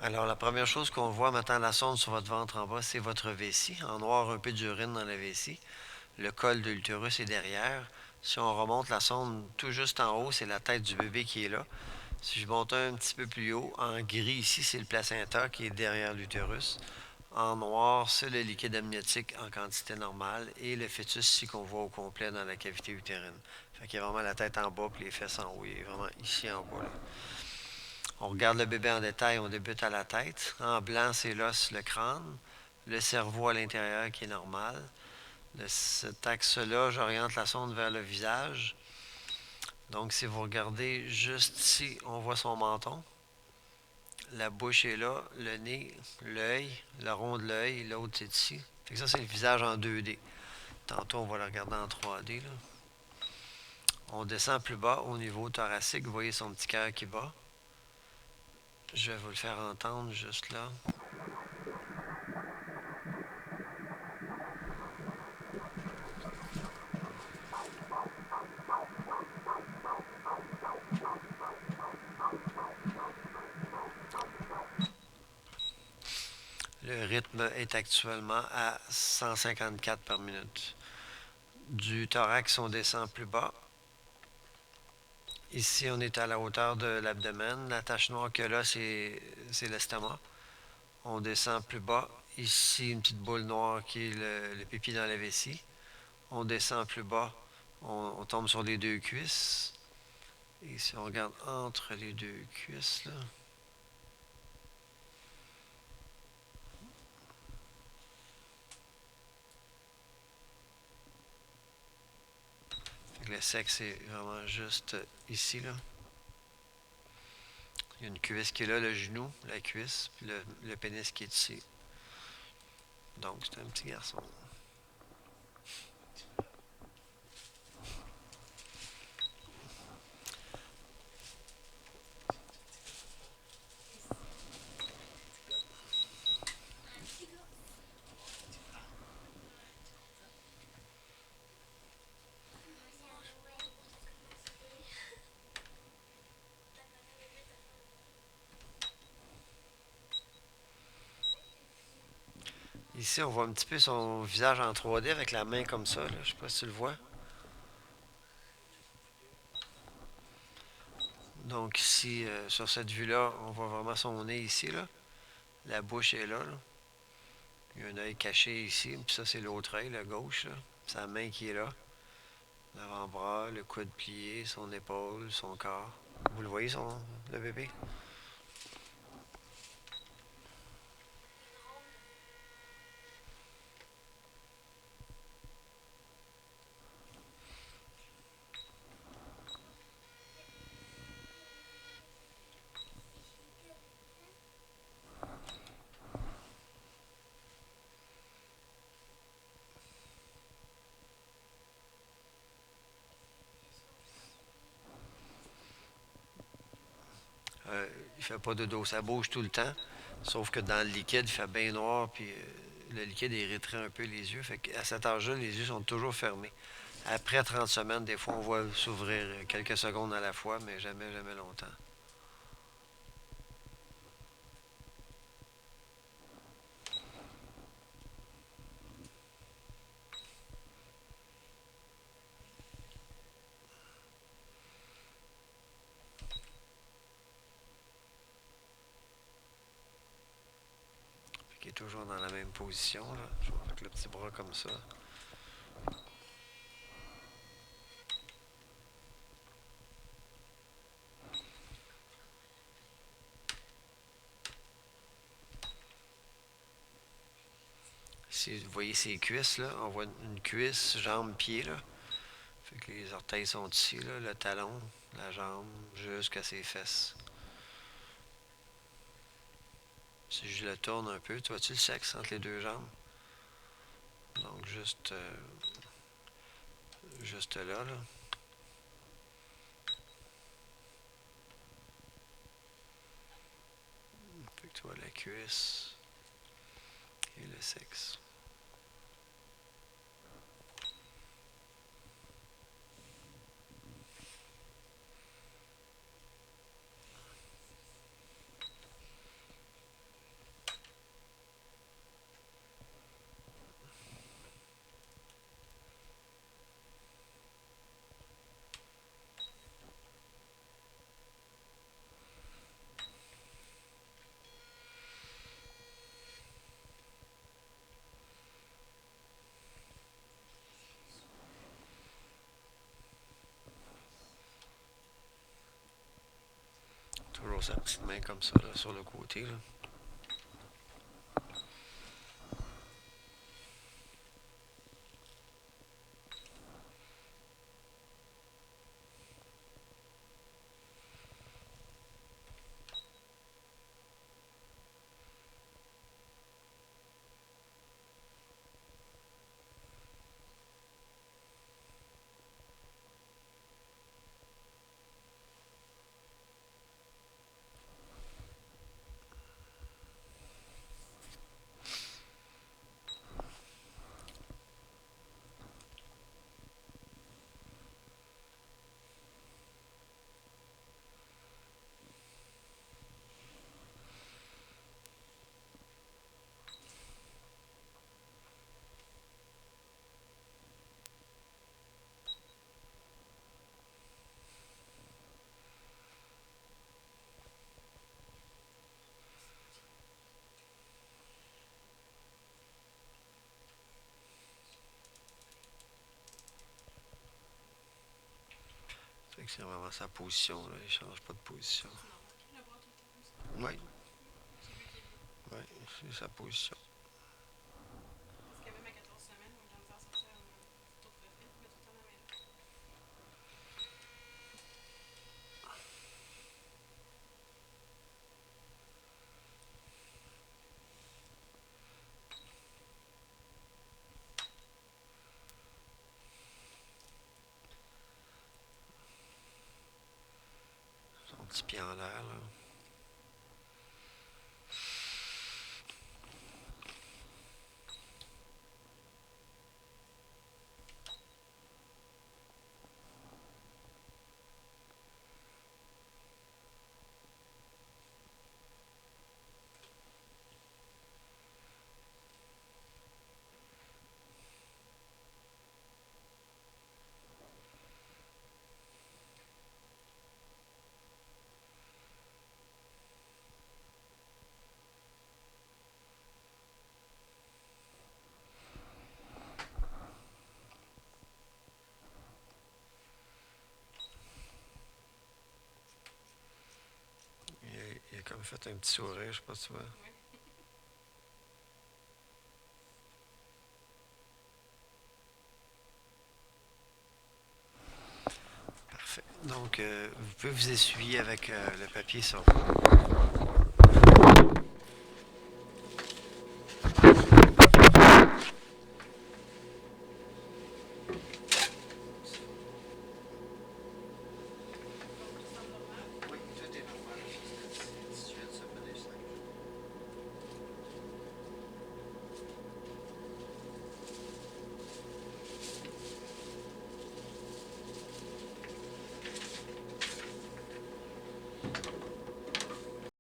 Alors, la première chose qu'on voit en mettant la sonde sur votre ventre en bas, c'est votre vessie. En noir, un peu d'urine dans la vessie. Le col de l'utérus est derrière. Si on remonte la sonde tout juste en haut, c'est la tête du bébé qui est là. Si je monte un petit peu plus haut, en gris ici, c'est le placenta qui est derrière l'utérus. En noir, c'est le liquide amniotique en quantité normale et le fœtus ici qu'on voit au complet dans la cavité utérine. Fait qu'il y a vraiment la tête en bas puis les fesses en haut. Il est vraiment ici en bas, là. On regarde le bébé en détail, on débute à la tête. En blanc, c'est l'os, le crâne. Le cerveau à l'intérieur qui est normal. De cet axe-là, j'oriente la sonde vers le visage. Donc, si vous regardez juste ici, on voit son menton. La bouche est là, le nez, l'œil, le rond de l'œil, l'autre c'est ici. Fait que ça, c'est le visage en 2D. Tantôt, on va le regarder en 3D, là. On descend plus bas au niveau thoracique. Vous voyez son petit cœur qui bat. Je vais vous le faire entendre juste là. Le rythme est actuellement à 154 par minute. Du thorax, on descend plus bas. Ici, on est à la hauteur de l'abdomen. La tache noire que là, c'est l'estomac. On descend plus bas. Ici, une petite boule noire qui est le pipi dans la vessie. On descend plus bas. On tombe sur les deux cuisses. Et si on regarde entre les deux cuisses, là, fait que le sexe est vraiment juste ici, là. Il y a une cuisse qui est là, le genou, la cuisse, puis le pénis qui est ici. Donc, c'est un petit garçon. Ici, on voit un petit peu son visage en 3D avec la main comme ça, là. Je sais pas si tu le vois. Donc ici, sur cette vue-là, on voit vraiment son nez ici, là. La bouche est là, là. Il y a un œil caché ici, puis ça, c'est l'autre œil, le gauche, là. Sa main qui est là. L'avant-bras, le coude plié, son épaule, son corps. Vous le voyez, le bébé? Il fait pas de dos, ça bouge tout le temps. Sauf que dans le liquide, il fait bien noir, puis le liquide irriterait un peu les yeux. Fait qu'à cet âge-là, les yeux sont toujours fermés. Après 30 semaines, des fois, on voit s'ouvrir quelques secondes à la fois, mais jamais, jamais longtemps. Fait qu'il est toujours dans la même position, là. Je vais faire le petit bras comme ça. Si vous voyez ses cuisses, là, on voit une cuisse, jambe, pied, là. Fait que les orteils sont ici, là, le talon, la jambe, jusqu'à ses fesses. Si je le tourne un peu, tu vois-tu le sexe entre les deux jambes? Donc, juste là, là. Fait que tu vois la cuisse et le sexe. toujours sa petite main comme ça, là, sur le côté. Là. Fait que c'est vraiment sa position, là. Il change pas de position. Oui, oui, c'est sa position. Son petit pied en l'air, là. Il a comme fait un petit sourire, je sais pas si tu vois. Parfait. Donc, vous pouvez vous essuyer avec le papier sur